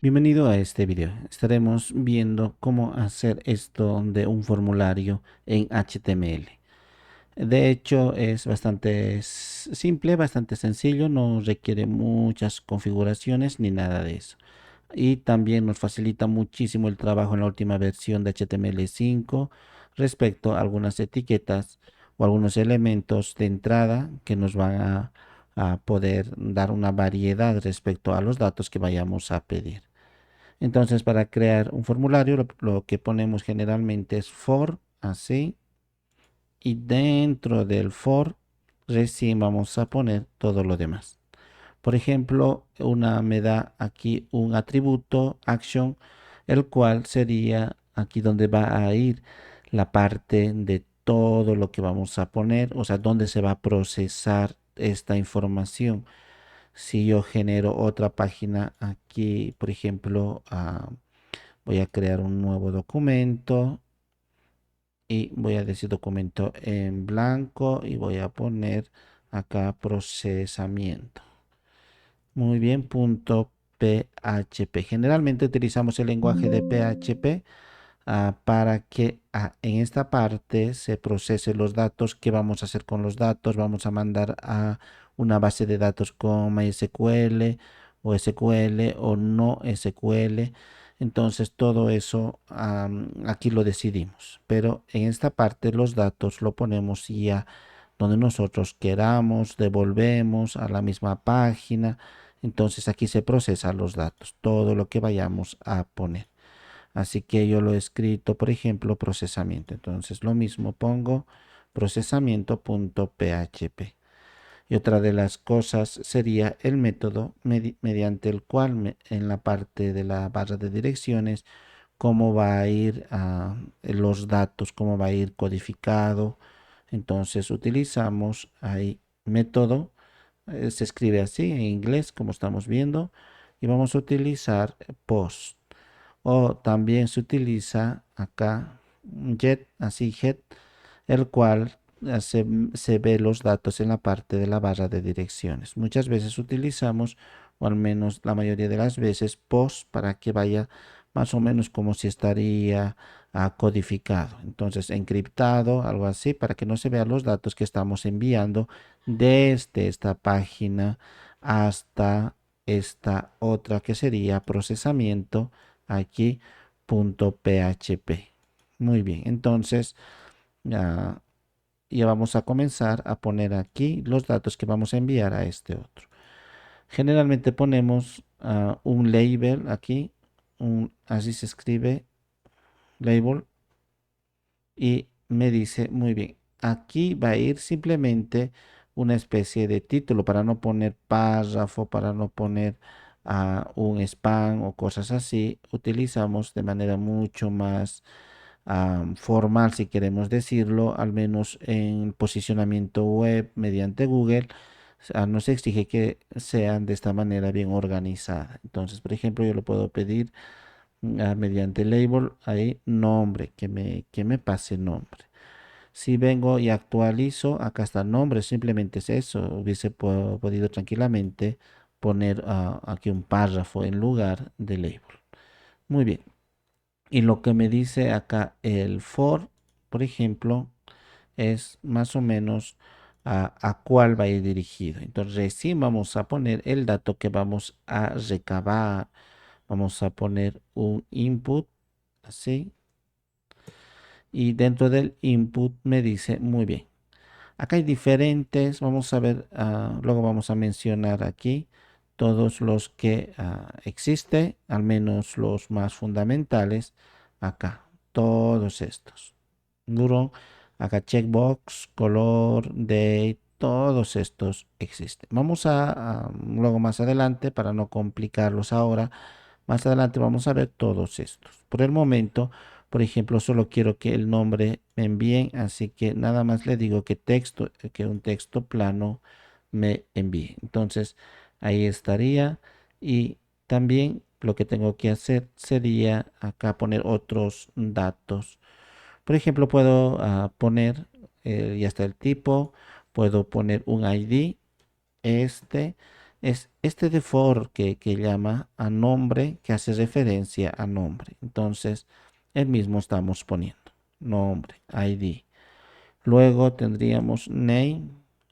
Bienvenido a este video. Estaremos viendo cómo hacer esto de un formulario en HTML. De hecho, es bastante simple, bastante sencillo, no requiere muchas configuraciones ni nada de eso. Y también nos facilita muchísimo el trabajo en la última versión de HTML5 respecto a algunas etiquetas o algunos elementos de entrada que nos van a poder dar una variedad respecto a los datos que vayamos a pedir. Entonces, para crear un formulario, lo que ponemos generalmente es for, así, y dentro del for, recién vamos a poner todo lo demás. Por ejemplo, me da aquí un atributo, action, el cual sería aquí donde va a ir la parte de todo lo que vamos a poner, o sea, donde se va a procesar esta información. Si yo genero otra página aquí, por ejemplo, voy a crear un nuevo documento y voy a decir documento en blanco y voy a poner acá procesamiento. Muy bien, punto PHP. Generalmente utilizamos el lenguaje de PHP para que en esta parte se procese los datos. ¿Qué vamos a hacer con los datos? Vamos a mandar a una base de datos con MySQL o SQL o no SQL. Entonces todo eso aquí lo decidimos. Pero en esta parte los datos lo ponemos ya donde nosotros queramos, devolvemos a la misma página. Entonces aquí se procesan los datos, todo lo que vayamos a poner. Así que yo lo he escrito, por ejemplo, procesamiento. Entonces lo mismo pongo procesamiento.php. Y otra de las cosas sería el método mediante el cual en la parte de la barra de direcciones, cómo va a ir los datos, cómo va a ir codificado. Entonces utilizamos ahí método, se escribe así en inglés como estamos viendo, y vamos a utilizar post. O también se utiliza acá get, así get, el cual se ve los datos en la parte de la barra de direcciones. Muchas veces utilizamos, o al menos la mayoría de las veces, post para que vaya más o menos como si estaría codificado. Entonces, encriptado, algo así, para que no se vean los datos que estamos enviando desde esta página hasta esta otra que sería procesamiento aquí punto .php. Muy bien, entonces ya, ya vamos a comenzar a poner aquí los datos que vamos a enviar a este otro. Generalmente ponemos un label aquí, así se escribe label, y me dice, muy bien, aquí va a ir simplemente una especie de título para no poner párrafo, para no poner un spam o cosas así. Utilizamos de manera mucho más formal, si queremos decirlo, al menos en posicionamiento web mediante Google. Nos exige que sean de esta manera bien organizada. Entonces, por ejemplo, yo lo puedo pedir mediante label, ahí nombre, que me pase nombre. Si vengo y actualizo, acá está el nombre, simplemente es eso. Hubiese podido tranquilamente poner aquí un párrafo en lugar de label. Muy bien. Y lo que me dice acá el for, por ejemplo, es más o menos a cuál va a ir dirigido. Entonces, recién vamos a poner el dato que vamos a recabar. Vamos a poner un input, así. Y dentro del input me dice, muy bien. Acá hay diferentes, vamos a ver, luego vamos a mencionar aquí todos los que existe, al menos los más fundamentales, acá, todos estos. Duro, acá checkbox, color, date, todos estos existen. Vamos luego más adelante, para no complicarlos ahora, más adelante vamos a ver todos estos. Por el momento, por ejemplo, solo quiero que el nombre me envíen, así que nada más le digo que un texto plano me envíe. Entonces, ahí estaría. Y también lo que tengo que hacer sería acá poner otros datos. Por ejemplo, puedo poner, ya está el tipo, puedo poner un ID, este. Es este de for que llama a nombre, que hace referencia a nombre. Entonces, el mismo estamos poniendo. Nombre, ID. Luego tendríamos name,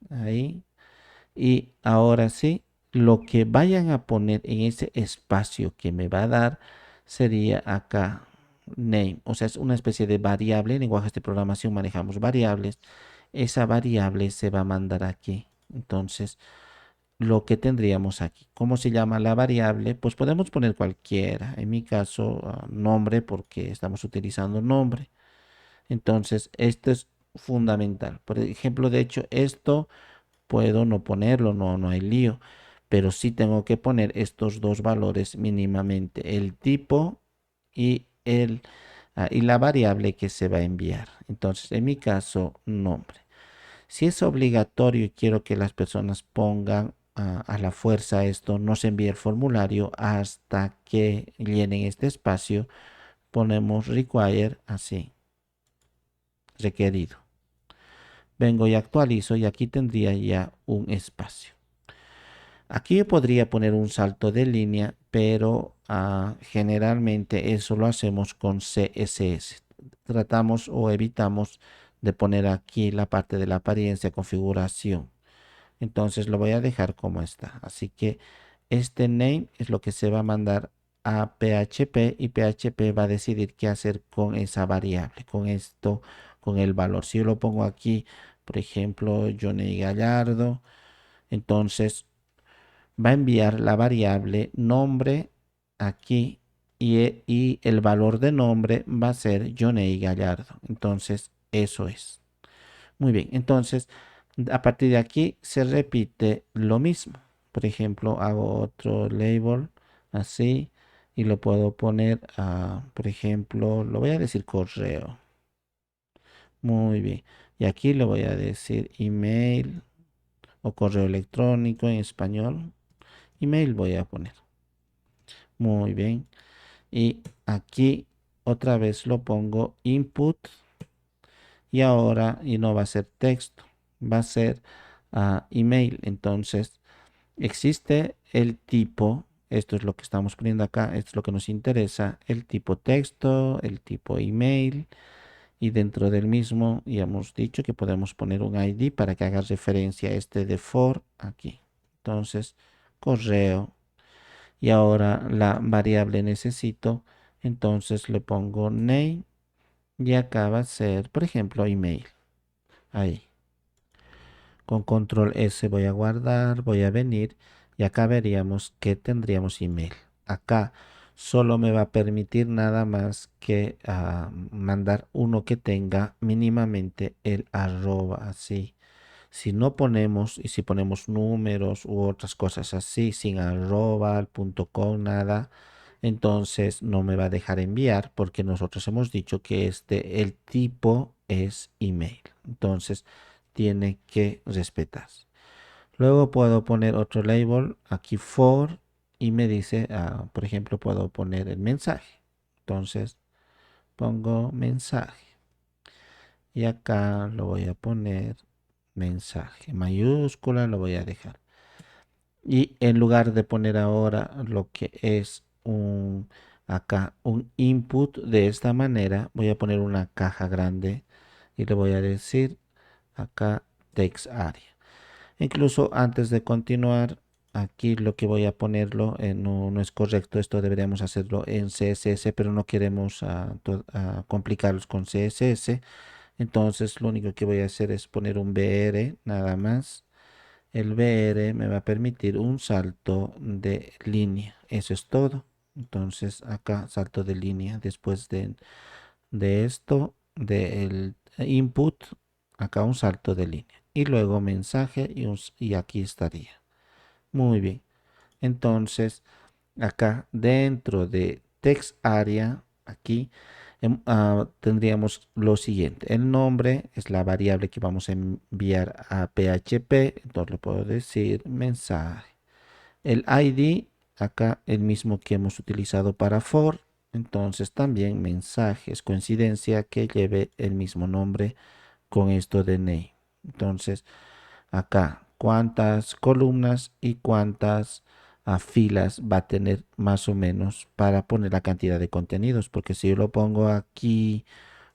ahí. Y ahora sí, lo que vayan a poner en ese espacio que me va a dar sería acá name. O sea, es una especie de variable. En lenguajes de programación manejamos variables. Esa variable se va a mandar aquí. Entonces, lo que tendríamos aquí. ¿Cómo se llama la variable? Pues podemos poner cualquiera. En mi caso, nombre, porque estamos utilizando nombre. Entonces, esto es fundamental. Por ejemplo, de hecho, esto puedo no ponerlo, no hay lío. Pero sí tengo que poner estos dos valores mínimamente. El tipo y y la variable que se va a enviar. Entonces, en mi caso, nombre. Si es obligatorio y quiero que las personas pongan a la fuerza esto, no se envía el formulario hasta que llenen este espacio, ponemos require así, requerido. Vengo y actualizo y aquí tendría ya un espacio. Aquí yo podría poner un salto de línea, pero generalmente eso lo hacemos con CSS. Tratamos o evitamos de poner aquí la parte de la apariencia, configuración. Entonces lo voy a dejar como está. Así que este name es lo que se va a mandar a PHP y PHP va a decidir qué hacer con esa variable, con esto, con el valor. Si yo lo pongo aquí, por ejemplo, Johnny Gallardo, entonces va a enviar la variable nombre aquí y el valor de nombre va a ser Johnny Gallardo. Entonces, eso es. Muy bien, entonces a partir de aquí se repite lo mismo. Por ejemplo, hago otro label así y lo puedo poner por ejemplo, lo voy a decir correo. Muy bien. Y aquí le voy a decir email o correo electrónico en español. Email voy a poner. Muy bien. Y aquí otra vez lo pongo input y ahora y no va a ser texto, va a ser email. Entonces existe el tipo, esto es lo que estamos poniendo acá, esto es lo que nos interesa, el tipo texto, el tipo email y dentro del mismo ya hemos dicho que podemos poner un ID para que haga referencia a este de for aquí. Entonces correo y ahora la variable necesito, entonces le pongo name y acá va a ser por ejemplo email. Ahí. Con control S voy a guardar, voy a venir y acá veríamos que tendríamos email. Acá solo me va a permitir nada más que mandar uno que tenga mínimamente el arroba así. Si no ponemos y si ponemos números u otras cosas así sin arroba, el punto com, nada, entonces no me va a dejar enviar porque nosotros hemos dicho que el tipo es email. Entonces tiene que respetarse. Luego puedo poner otro label aquí for y me dice, por ejemplo, puedo poner el mensaje. Entonces pongo mensaje y acá lo voy a poner mensaje mayúscula, lo voy a dejar. Y en lugar de poner ahora lo que es acá un input de esta manera, voy a poner una caja grande y le voy a decir acá text area. Incluso antes de continuar, aquí lo que voy a ponerlo no es correcto. Esto deberíamos hacerlo en CSS, pero no queremos complicarlos con CSS. Entonces lo único que voy a hacer es poner un BR nada más. El BR me va a permitir un salto de línea. Eso es todo. Entonces acá salto de línea después de esto, del input, acá un salto de línea. Y luego mensaje y aquí estaría. Muy bien. Entonces acá dentro de text area, aquí tendríamos lo siguiente. El nombre es la variable que vamos a enviar a PHP. Entonces le puedo decir mensaje. El ID, acá el mismo que hemos utilizado para for. Entonces también mensaje. Es coincidencia que lleve el mismo nombre con esto de name. Entonces acá cuántas columnas y cuántas filas va a tener más o menos para poner la cantidad de contenidos, porque si yo lo pongo aquí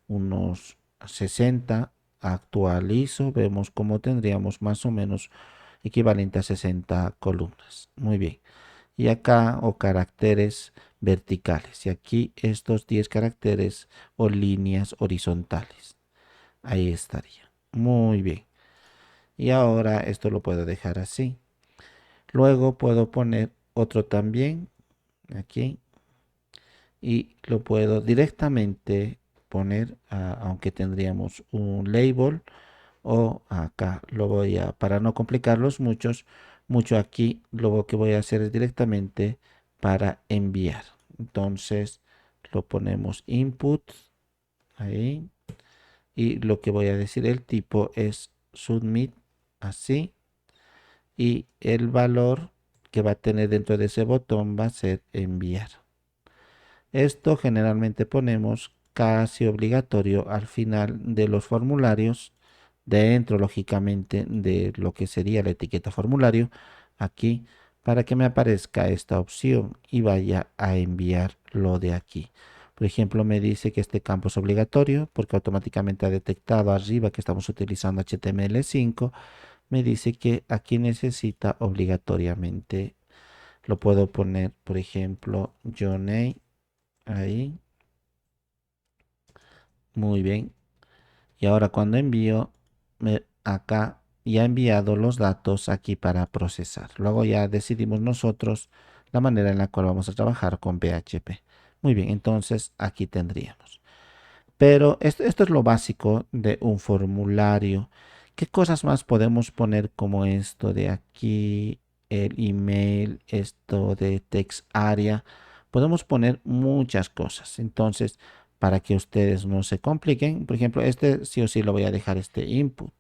unos 60, actualizo, vemos cómo tendríamos más o menos equivalente a 60 columnas. Muy bien. Y acá, o caracteres verticales. Y aquí estos 10 caracteres o líneas horizontales. Ahí estaría. Muy bien. Y ahora esto lo puedo dejar así. Luego puedo poner otro también aquí. Y lo puedo directamente poner, aunque tendríamos un label, o acá lo voy a, para no complicarlos mucho aquí, lo que voy a hacer es directamente para enviar. Entonces lo ponemos input ahí, y lo que voy a decir, el tipo es submit, así, y el valor que va a tener dentro de ese botón va a ser enviar. Esto generalmente ponemos casi obligatorio al final de los formularios, dentro lógicamente de lo que sería la etiqueta formulario, aquí, para que me aparezca esta opción y vaya a enviar lo de aquí. Por ejemplo, me dice que este campo es obligatorio porque automáticamente ha detectado arriba que estamos utilizando HTML5. Me dice que aquí necesita obligatoriamente, lo puedo poner, por ejemplo, Johnny. Ahí, muy bien. Y ahora cuando envío, acá ya he enviado los datos aquí para procesar. Luego ya decidimos nosotros la manera en la cual vamos a trabajar con PHP. Muy bien, entonces aquí tendríamos. Pero esto es lo básico de un formulario. ¿Qué cosas más podemos poner como esto de aquí, el email, esto de text area? Podemos poner muchas cosas. Entonces, para que ustedes no se compliquen, por ejemplo, este sí o sí lo voy a dejar este input.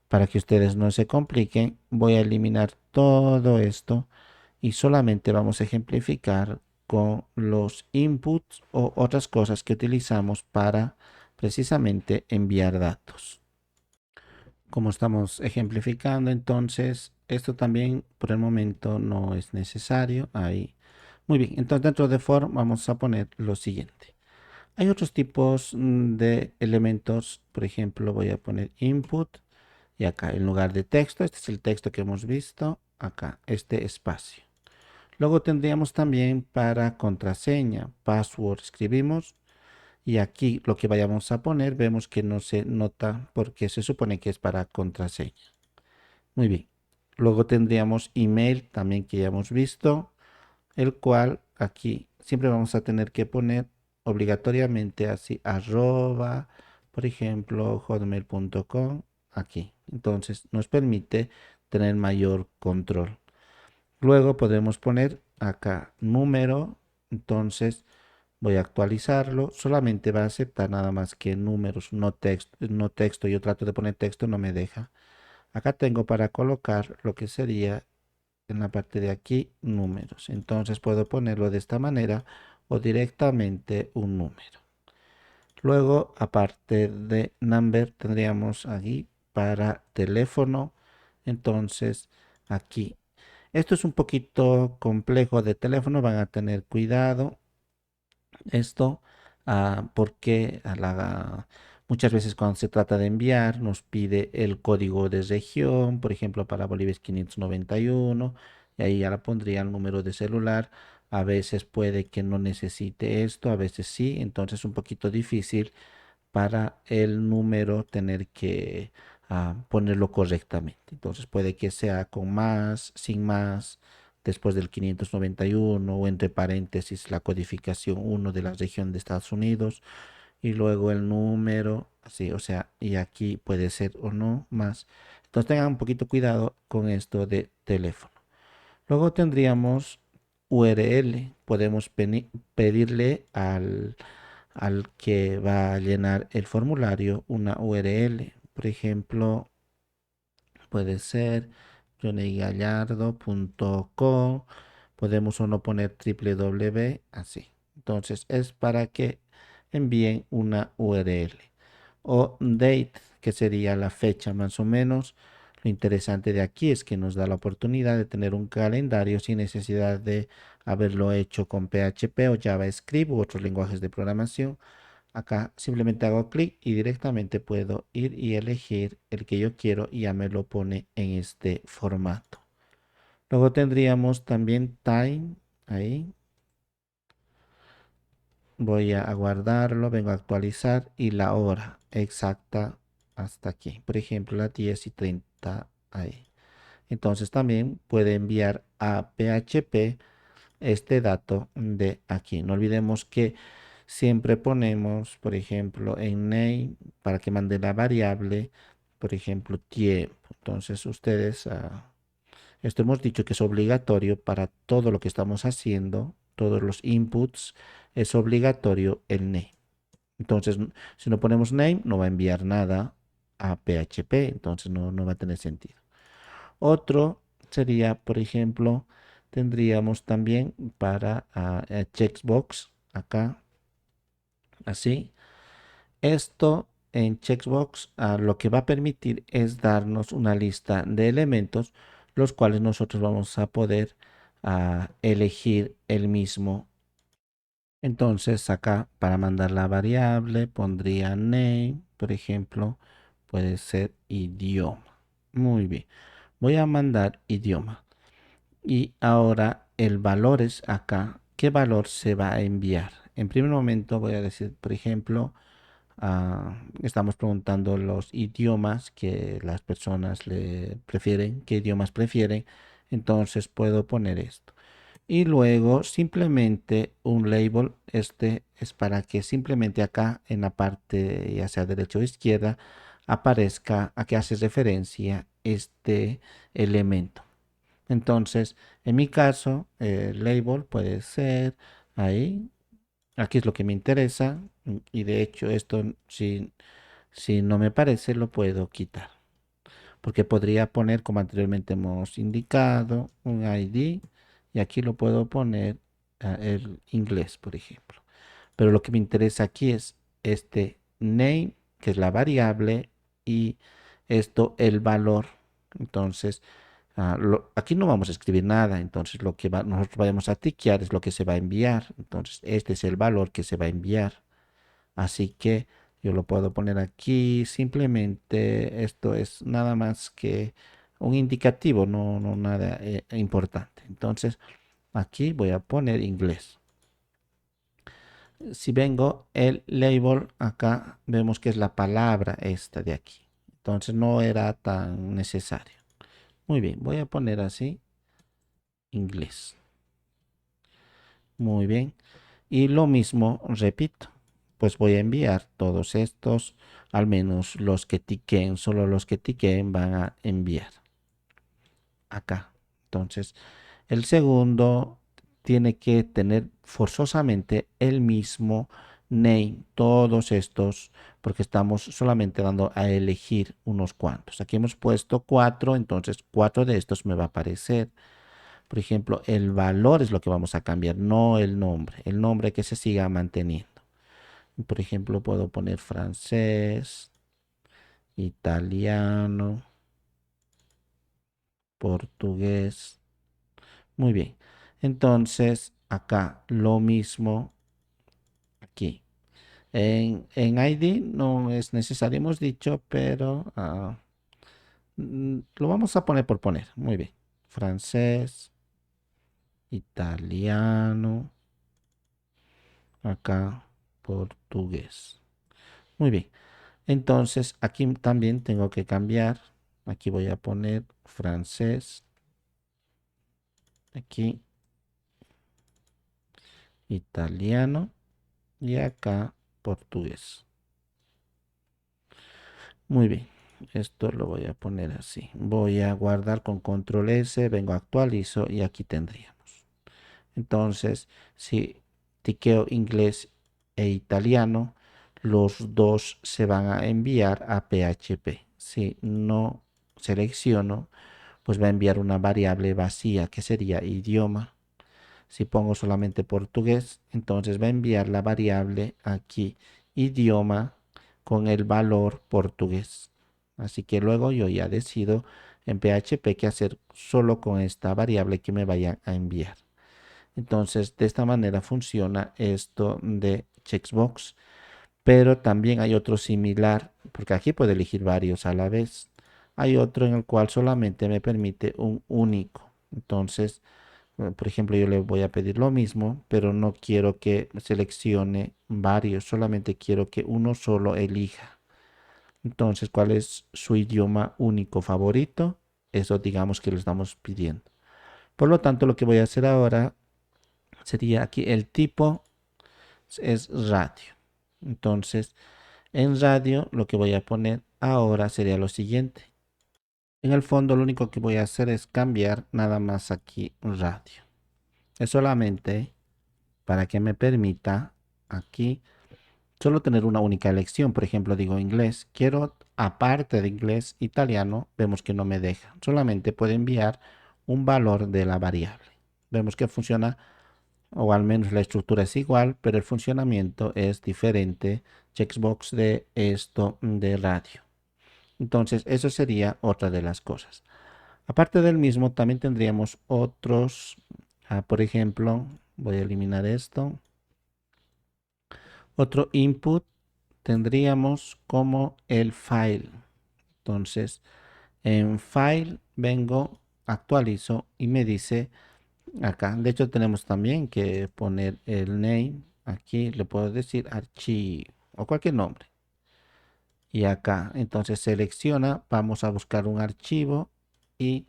Para que ustedes no se compliquen, voy a eliminar todo esto y solamente vamos a ejemplificar con los inputs o otras cosas que utilizamos para precisamente enviar datos. Como estamos ejemplificando, entonces esto también por el momento no es necesario. Ahí. Muy bien, entonces dentro de form vamos a poner lo siguiente. Hay otros tipos de elementos, por ejemplo, voy a poner input y acá en lugar de texto, este es el texto que hemos visto, acá este espacio. Luego tendríamos también para contraseña, password, escribimos y aquí lo que vayamos a poner vemos que no se nota porque se supone que es para contraseña. Muy bien. Luego tendríamos email también que ya hemos visto, el cual aquí siempre vamos a tener que poner obligatoriamente así arroba, por ejemplo, hotmail.com aquí. Entonces nos permite tener mayor control. Luego podemos poner acá número, entonces voy a actualizarlo, solamente va a aceptar nada más que números, no texto, yo trato de poner texto, no me deja. Acá tengo para colocar lo que sería en la parte de aquí números, entonces puedo ponerlo de esta manera o directamente un número. Luego, aparte de number, tendríamos aquí para teléfono, entonces aquí esto es un poquito complejo de teléfono, van a tener cuidado. Esto porque muchas veces cuando se trata de enviar nos pide el código de región, por ejemplo para Bolivia es 591 y ahí ya la pondría el número de celular. A veces puede que no necesite esto, a veces sí, entonces es un poquito difícil para el número tener que ponerlo correctamente. Entonces puede que sea con más, sin más, después del 591 o entre paréntesis la codificación uno de la región de Estados Unidos y luego el número, así, o sea, y aquí puede ser o no más. Entonces tengan un poquito cuidado con esto de teléfono. Luego tendríamos URL, podemos pedirle al que va a llenar el formulario una URL. Por ejemplo, puede ser johnnygallardo.com. Podemos o no poner www, así. Entonces es para que envíen una URL. O date, que sería la fecha más o menos. Lo interesante de aquí es que nos da la oportunidad de tener un calendario sin necesidad de haberlo hecho con PHP o JavaScript u otros lenguajes de programación. Acá simplemente hago clic y directamente puedo ir y elegir el que yo quiero y ya me lo pone en este formato. Luego tendríamos también time, ahí. Voy a guardarlo, vengo a actualizar y la hora exacta hasta aquí. Por ejemplo, las 10:30 ahí. Entonces también puede enviar a PHP este dato de aquí. No olvidemos que siempre ponemos, por ejemplo, en name para que mande la variable, por ejemplo, tiempo. Entonces ustedes, esto hemos dicho que es obligatorio para todo lo que estamos haciendo, todos los inputs, es obligatorio el name. Entonces, si no ponemos name, no va a enviar nada a PHP, entonces no va a tener sentido. Otro sería, por ejemplo, tendríamos también para checkbox acá, así. Esto en checkbox lo que va a permitir es darnos una lista de elementos los cuales nosotros vamos a poder elegir el mismo. Entonces acá para mandar la variable pondría name, por ejemplo, puede ser idioma. Muy bien, voy a mandar idioma. Y ahora el valor es acá. ¿Qué valor se va a enviar? En primer momento voy a decir, por ejemplo, estamos preguntando los idiomas que las personas le prefieren, qué idiomas prefieren. Entonces puedo poner esto. Y luego simplemente un label, este es para que simplemente acá en la parte ya sea derecha o izquierda aparezca a que hace referencia este elemento. Entonces, en mi caso, el label puede ser ahí. Aquí es lo que me interesa. Y de hecho, esto si no me parece, lo puedo quitar. Porque podría poner, como anteriormente hemos indicado, un ID. Y aquí lo puedo poner el inglés, por ejemplo. Pero lo que me interesa aquí es este name, que es la variable, y esto el valor. Entonces, aquí no vamos a escribir nada, entonces lo que nosotros vayamos a tiquear es lo que se va a enviar. Entonces, este es el valor que se va a enviar. Así que yo lo puedo poner aquí. Simplemente esto es nada más que un indicativo, no nada importante. Entonces, aquí voy a poner inglés. Si vengo el label acá, vemos que es la palabra esta de aquí. Entonces no era tan necesario. Muy bien, voy a poner así inglés. Muy bien. Y lo mismo, repito, pues voy a enviar todos estos, al menos los que tiquen, solo los que tiquen van a enviar acá. Entonces, el segundo tiene que tener forzosamente el mismo name, todos estos, porque estamos solamente dando a elegir unos cuantos. Aquí hemos puesto 4, entonces 4 de estos me va a aparecer. Por ejemplo, el valor es lo que vamos a cambiar, no el nombre. El nombre que se siga manteniendo. Por ejemplo, puedo poner francés, italiano, portugués. Muy bien. Entonces, acá lo mismo aquí. En ID no es necesario, hemos dicho, pero lo vamos a poner por poner. Muy bien. Francés, italiano, acá portugués. Muy bien. Entonces, aquí también tengo que cambiar. Aquí voy a poner francés. Aquí italiano. Y acá portugués. Muy bien. Esto lo voy a poner así. Voy a guardar con control S. Vengo actualizo y aquí tendríamos. Entonces, si tiqueo inglés e italiano, los dos se van a enviar a PHP. Si no selecciono, pues va a enviar una variable vacía que sería idioma. Si pongo solamente portugués, entonces va a enviar la variable aquí idioma con el valor portugués. Así que luego yo ya decido en PHP que hacer solo con esta variable que me vayan a enviar. Entonces, de esta manera funciona esto de checkbox, pero también hay otro similar, porque aquí puedo elegir varios a la vez. Hay otro en el cual solamente me permite un único. Entonces, por ejemplo, yo le voy a pedir lo mismo, pero no quiero que seleccione varios, solamente quiero que uno solo elija. Entonces, ¿cuál es su idioma único favorito? Eso digamos que lo estamos pidiendo. Por lo tanto, lo que voy a hacer ahora sería aquí el tipo es radio. Entonces, en radio lo que voy a poner ahora sería lo siguiente. En el fondo lo único que voy a hacer es cambiar nada más aquí radio. Es solamente para que me permita aquí solo tener una única elección. Por ejemplo, digo inglés. Quiero, aparte de inglés, italiano. Vemos que no me deja. Solamente puede enviar un valor de la variable. Vemos que funciona, o al menos la estructura es igual, pero el funcionamiento es diferente. Checkbox de esto de radio. Entonces, eso sería otra de las cosas. Aparte del mismo, también tendríamos otros. Por ejemplo, voy a eliminar esto. Otro input tendríamos como el file. Entonces, en file vengo, actualizo y me dice acá. De hecho, tenemos también que poner el name. Aquí le puedo decir archivo o cualquier nombre. Y acá, entonces selecciona, vamos a buscar un archivo y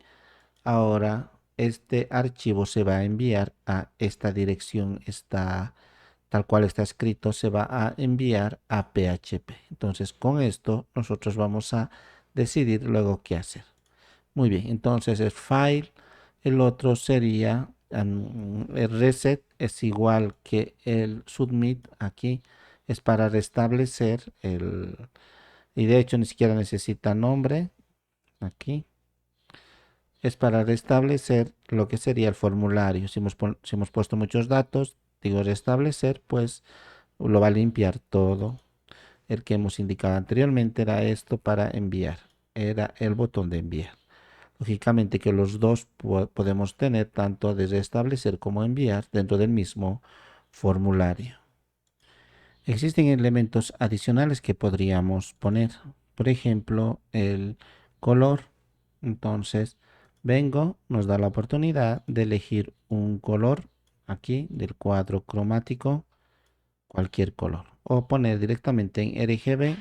ahora este archivo se va a enviar a esta dirección, tal cual está escrito, se va a enviar a PHP. Entonces con esto nosotros vamos a decidir luego qué hacer. Muy bien, entonces el file, el otro sería el reset, es igual que el submit aquí, es para restablecer y de hecho ni siquiera necesita nombre aquí. Es para restablecer lo que sería el formulario. Si hemos puesto muchos datos, digo restablecer, pues lo va a limpiar todo. El que hemos indicado anteriormente era esto para enviar. Era el botón de enviar. Lógicamente que los dos podemos tener tanto de restablecer como enviar dentro del mismo formulario. Existen elementos adicionales que podríamos poner. Por ejemplo, el color. Entonces, vengo, nos da la oportunidad de elegir un color aquí del cuadro cromático, cualquier color. O poner directamente en RGB,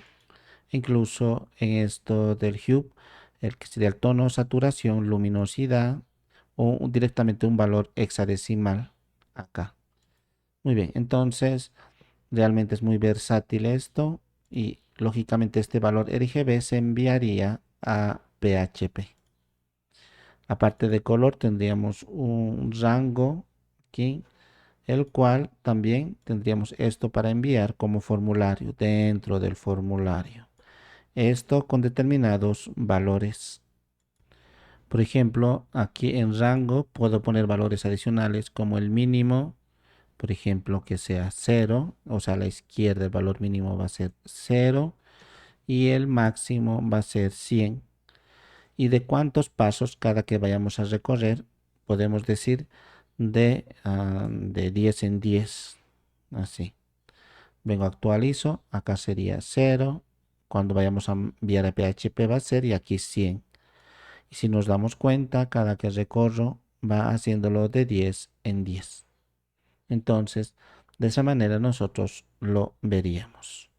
incluso en esto del hue, el que sería el tono, saturación, luminosidad o directamente un valor hexadecimal acá. Muy bien, entonces realmente es muy versátil esto y lógicamente este valor RGB se enviaría a PHP. Aparte de color tendríamos un rango aquí, el cual también tendríamos esto para enviar como formulario dentro del formulario. Esto con determinados valores. Por ejemplo, aquí en rango puedo poner valores adicionales como el mínimo, por ejemplo, que sea 0, o sea, a la izquierda el valor mínimo va a ser 0 y el máximo va a ser 100. Y de cuántos pasos cada que vayamos a recorrer, podemos decir de 10 en 10, así. Vengo, actualizo, acá sería 0, cuando vayamos a enviar a PHP va a ser y aquí 100. Y si nos damos cuenta, cada que recorro va haciéndolo de 10 en 10. Entonces, de esa manera nosotros lo veríamos.